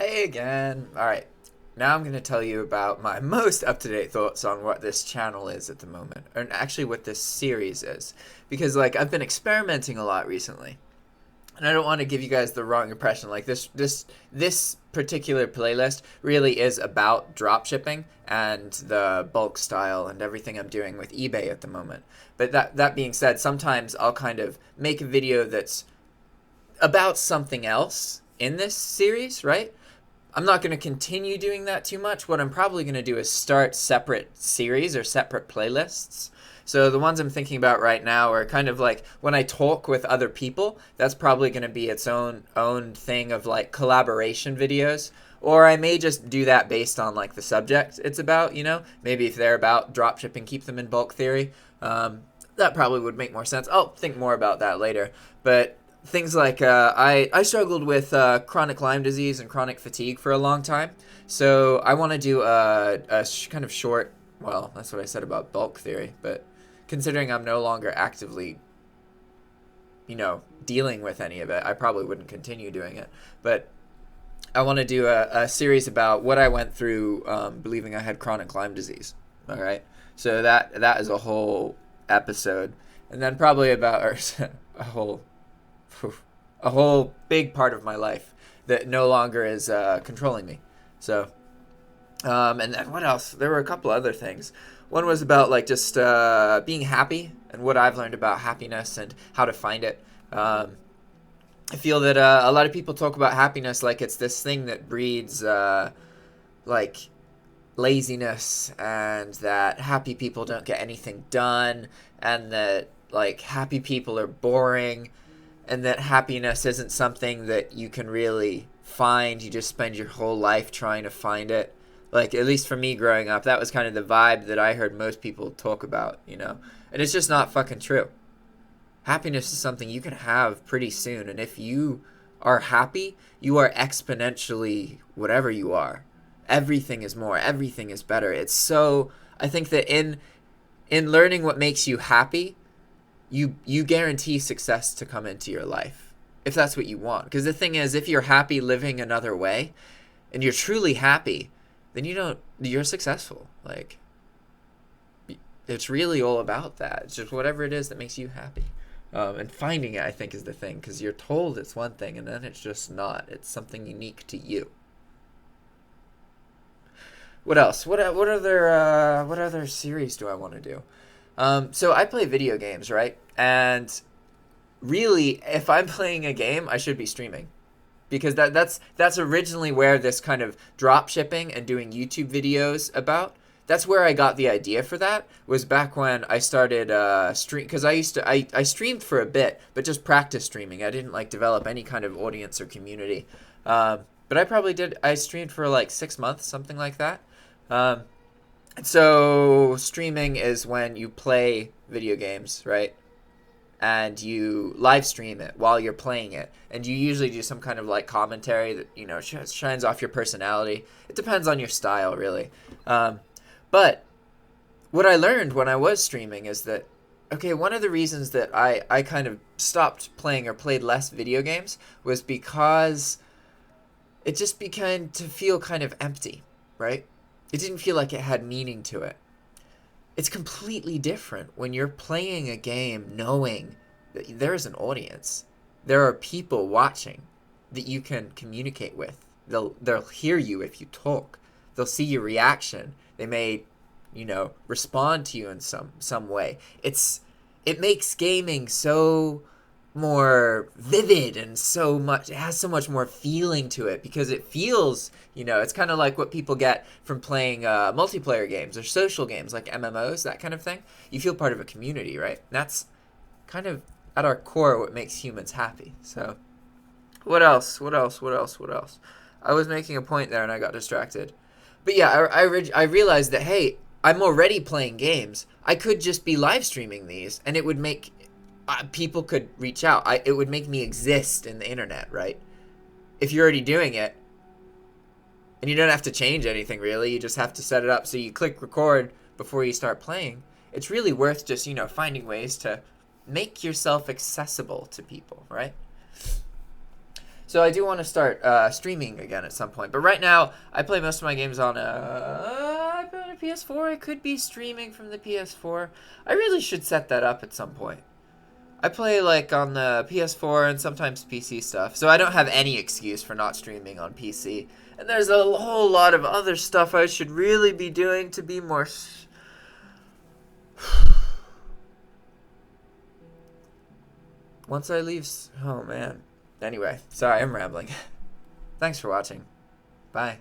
Hey again. Alright, now I'm going to tell you about my most up-to-date thoughts on what this channel is at the moment, or actually what this series is. Because, I've been experimenting a lot recently, and I don't want to give you guys the wrong impression. This particular playlist really is about dropshipping and the bulk style and everything I'm doing with eBay at the moment. But that being said, sometimes I'll kind of make a video that's about something else in this series, right? I'm not going to continue doing that too much. What I'm probably going to do is start separate series or separate playlists. So the ones I'm thinking about right now are kind of like when I talk with other people, that's probably going to be its own thing of like collaboration videos. Or I may just do that based on like the subject it's about, Maybe if they're about dropshipping, keep them in bulk theory. That probably would make more sense. I'll think more about that later. But things like I struggled with chronic Lyme disease and chronic fatigue for a long time. So I want to do a kind of short, well, that's what I said about bulk theory, but considering I'm no longer actively, dealing with any of it, I probably wouldn't continue doing it. But I want to do a series about what I went through believing I had chronic Lyme disease. All right. So that is a whole episode. And then probably about a whole big part of my life that no longer is controlling me. So, and then what else? There were a couple other things. One was about just being happy and what I've learned about happiness and how to find it. I feel that a lot of people talk about happiness like it's this thing that breeds laziness, and that happy people don't get anything done, and that happy people are boring, and that happiness isn't something that you can really find. You just spend your whole life trying to find it. At least for me growing up, that was kind of the vibe that I heard most people talk about, And it's just not fucking true. Happiness is something you can have pretty soon, and if you are happy, you are exponentially whatever you are. Everything is more, everything is better. I think that in learning what makes you happy, you guarantee success to come into your life, if that's what you want. Because the thing is, if you're happy living another way, and you're truly happy, then you're successful. It's really all about that. It's just whatever it is that makes you happy. And finding it, I think, is the thing. Because you're told it's one thing, and then it's just not. It's something unique to you. What else? What other series do I want to do? So I play video games, right? And really, if I'm playing a game, I should be streaming, because that's originally where this kind of drop shipping and doing YouTube videos about. That's where I got the idea for that, was back when I started stream, because I streamed for a bit, but just practice streaming. I didn't develop any kind of audience or community. But I streamed for 6 months, something like that. So streaming is when you play video games, right? And you live stream it while you're playing it. And you usually do some kind of commentary that, shines off your personality. It depends on your style, really. But what I learned when I was streaming is that, okay, one of the reasons that I kind of stopped playing or played less video games was because it just began to feel kind of empty, right? It didn't feel like it had meaning to it. It's completely different when you're playing a game knowing that there is an audience. There are people watching that you can communicate with. They'll hear you if you talk. They'll see your reaction. They may, respond to you in some way. It makes gaming so more vivid, and it has so much more feeling to it, because it feels, it's kind of like what people get from playing multiplayer games or social games like MMOs, that kind of thing. You feel part of a community, right? And that's kind of at our core what makes humans happy. So what else? I was making a point there and I got distracted. But yeah, I realized that, hey, I'm already playing games. I could just be live streaming these, and it would make people could reach out. It would make me exist in the internet, right? If you're already doing it, and you don't have to change anything, really. You just have to set it up so you click record before you start playing. It's really worth just, finding ways to make yourself accessible to people, right? So I do want to start streaming again at some point. But right now, I play most of my games on a PS4. I could be streaming from the PS4. I really should set that up at some point. I play like on the PS4 and sometimes PC stuff. So I don't have any excuse for not streaming on PC. And there's a whole lot of other stuff I should really be doing to be more... Once I leave... Oh, man. Anyway, sorry, I'm rambling. Thanks for watching. Bye.